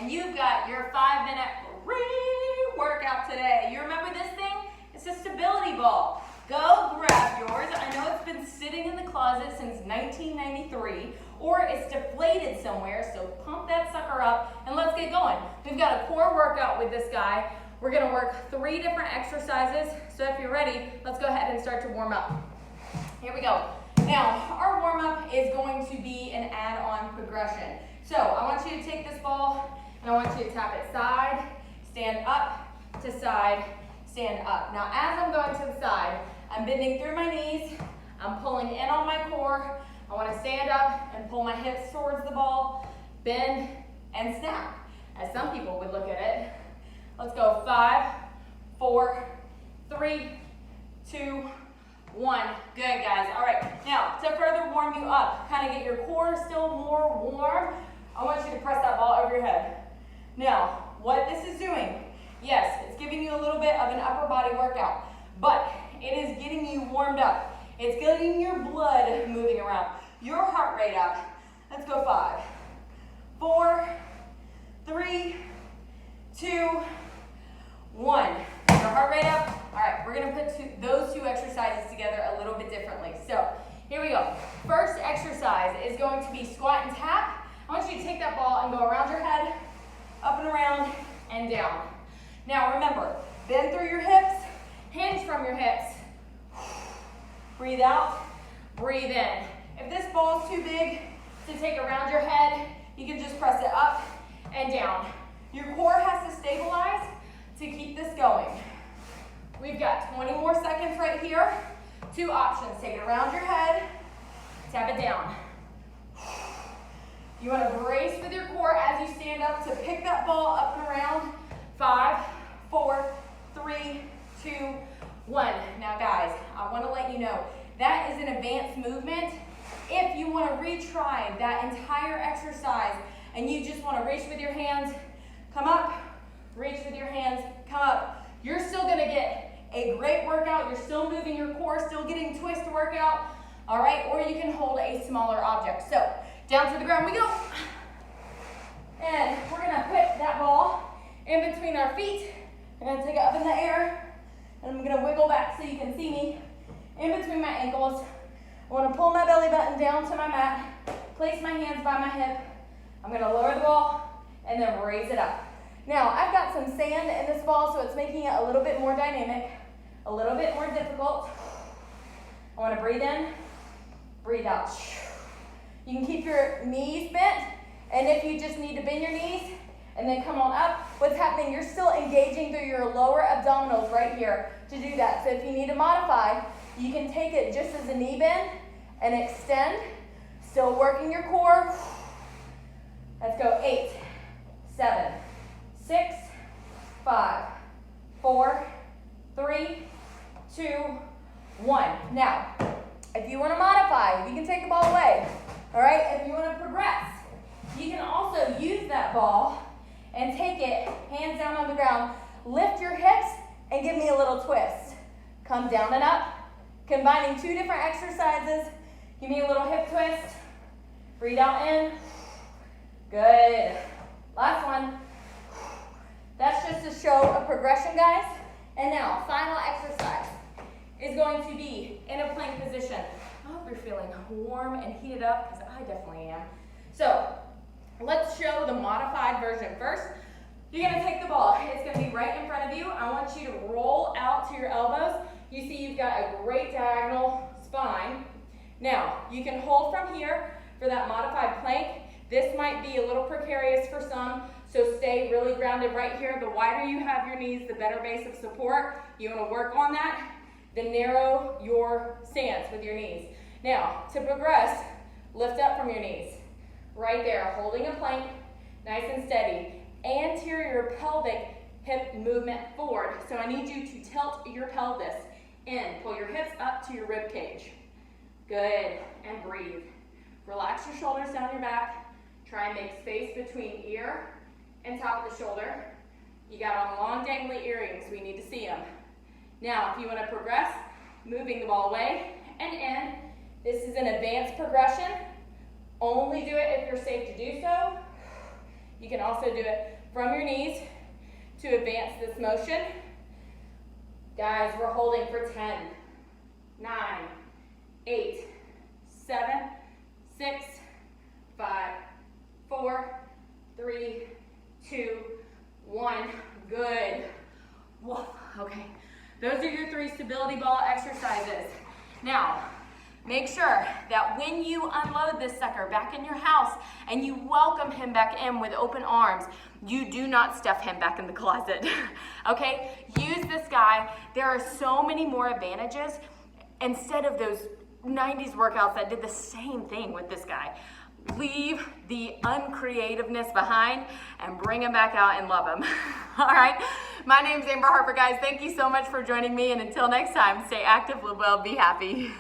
and you've got your 5-minute workout today. You remember this thing? It's a stability ball. Go grab yours. I know it's been sitting in the closet since 1993, or it's deflated somewhere, so pump that sucker up and let's get going. We've got a core workout with this guy. We're gonna work 3 different exercises, so if you're ready, let's go ahead and start to warm up. Here we go. Now, our warm-up is going to be an add-on progression. So, I want you to take this ball, and I want you to tap it side, stand up, to side, stand up. Now, as I'm going to the side, I'm bending through my knees, I'm pulling in on my core, I want to stand up and pull my hips towards the ball, bend, and snap, as some people would look at it. Let's go, 5, 4, 3, 2, 1. Good, guys. All right, now, to further warm you up, kind of get your core still more warm, I want you to press that ball over your head. Now, what this is doing, yes, it's giving you a little bit of an upper body workout, but it is getting you warmed up. It's getting your blood moving around, your heart rate up. Let's go, 5, 4, 3, 2, 1. Your heart rate up. All right, we're gonna put those two exercises together a little bit differently. So here we go. First exercise is going to be squat and tap. I want you to take that ball and go around your head, up and around, and down. Now remember, bend through your hips, hinge from your hips. Breathe out, breathe in. If this ball is too big to take around your head, you can just press it up and down. Your core has to stabilize to keep this going. We've got 20 more seconds right here. 2 options. Take it around your head, tap it down. You want to brace with your core as you stand up to pick that ball up and around. 5, 4, 3, 2, 1. Now guys, I want to let you know, that is an advanced movement. If you want to retry that entire exercise and you just want to reach with your hands, come up, reach with your hands, come up, you're still going to get a great workout. You're still moving your core, still getting twist workout, all right? Or you can hold a smaller object. So, down to the ground we go. And we're going to put that ball in between our feet. I'm going to take it up in the air, and I'm going to wiggle back so you can see me in between my ankles. I want to pull my belly button down to my mat, place my hands by my hip. I'm going to lower the ball and then raise it up. Now, I've got some sand in this ball, so it's making it a little bit more dynamic, a little bit more difficult. I want to breathe in, breathe out. You can keep your knees bent, and if you just need to bend your knees and then come on up, what's happening, you're still engaging through your lower abdominals right here to do that. So if you need to modify, you can take it just as a knee bend and extend, still working your core. Let's go, 8, 7, 6, 5, 4, 3, 2, 1. Now, if you want to modify, you can take the ball away. All right, if you want to progress, you can also use that ball and take it, hands down on the ground, lift your hips and give me a little twist. Come down and up, combining 2 different exercises. Give me a little hip twist. Breathe out in. Good. Last one. That's just to show a progression, guys. And now, final exercise is going to be in a plank position. I hope you're feeling warm and heated up, because I definitely am. So, let's show the modified version. First, you're going to take the ball. It's going to be right in front of you. I want you to roll out to your elbows. You see you've got a great diagonal spine. Now, you can hold from here for that modified plank. This might be a little precarious for some, so stay really grounded right here. The wider you have your knees, the better base of support. You want to work on that. Then narrow your stance with your knees. Now, to progress, lift up from your knees. Right there, holding a plank, nice and steady. Anterior pelvic hip movement forward. So I need you to tilt your pelvis in. Pull your hips up to your rib cage. Good, and breathe. Relax your shoulders down your back. Try and make space between ear and top of the shoulder. You got on long dangly earrings, we need to see them. Now, if you want to progress, moving the ball away and in. This is an advanced progression. Only do it if you're safe to do so. You can also do it from your knees to advance this motion. Guys, we're holding for 10, 9, 8, 7, 6, 5, 4, 3, 2, 1. Good. Whoa. Okay. Those are your 3 stability ball exercises. Now, make sure that when you unload this sucker back in your house and you welcome him back in with open arms, you do not stuff him back in the closet. Okay? Use this guy. There are so many more advantages instead of those 90s workouts that did the same thing with this guy. Leave the uncreativeness behind and bring him back out and love him. All right, my name's Amber Harper, guys. Thank you so much for joining me, and until next time, stay active, live well, be happy.